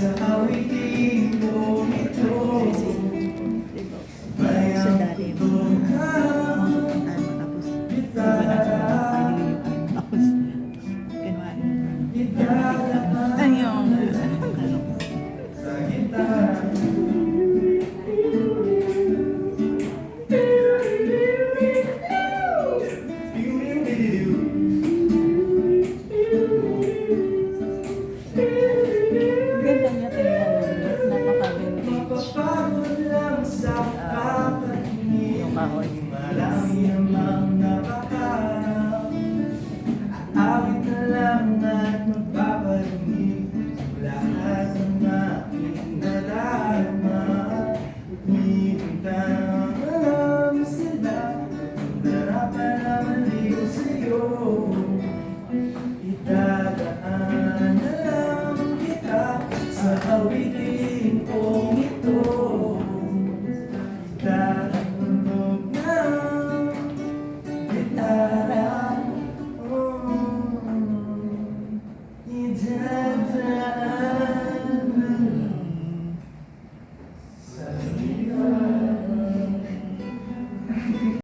sa awitin ko ito. Bayang tugtog kita. Sa gitara. Ganda niya tingnan. Napaka-vintage. Mapapagod lang sa kakatingin. Yung kahoy. Marami namang napakarap. Awit na lang at magpaparinig lahat ng aking nadarama. Hinintang alam sila, narapan na maliw sa'yo. Idadaan na lang kita sa awitin kong